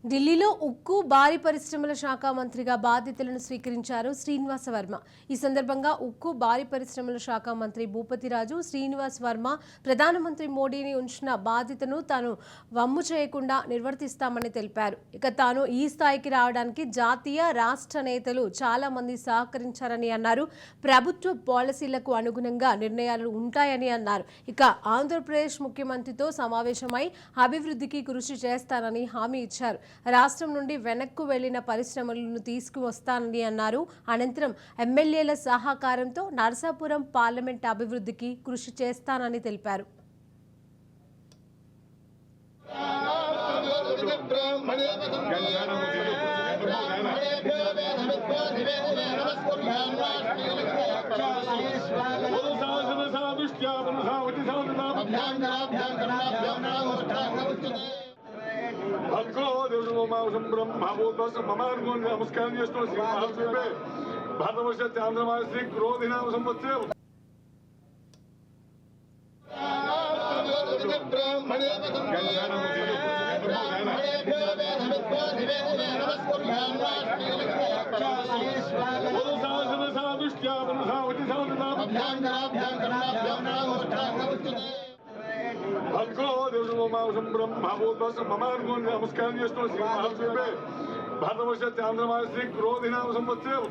ఢిల్లీలో ఉక్కు భారీ పరిశ్రమల శాఖ మంత్రిగా బాధ్యతలను స్వీకరించారు శ్రీనివాస వర్మ. ఈ సందర్భంగా ఉక్కు భారీ పరిశ్రమల శాఖ మంత్రి భూపతిరాజు శ్రీనివాస్ వర్మ ప్రధానమంత్రి మోడీని ఉంచిన బాధ్యతను తాను వమ్ము చేయకుండా నిర్వర్తిస్తామని తెలిపారు. ఇక తాను ఈ స్థాయికి రావడానికి జాతీయ రాష్ట్ర నేతలు చాలా మంది సహకరించారని అన్నారు. ప్రభుత్వ పాలసీలకు అనుగుణంగా నిర్ణయాలు ఉంటాయని అన్నారు. ఇక ఆంధ్రప్రదేశ్ ముఖ్యమంత్రితో సమావేశమై అభివృద్ధికి కృషి చేస్తానని హామీ ఇచ్చారు. రాష్ట్రం నుండి వెనక్కు వెళ్లిన పరిశ్రమలను తీసుకువస్తానని అన్నారు. అనంతరం ఎమ్మెల్యేల సహకారంతో నరసాపురం పార్లమెంట్ అభివృద్ధికి కృషి చేస్తానని తెలిపారు. నమస్కారం చేస్తూ భారతవర్ష చాంద్రమాన శ్రీ క్రోధినామ సంవత్సరే నమస్కారం చేస్తూ భారతవర్ష చాంద్రమాన శ్రీ క్రోధినామ సంవత్సరే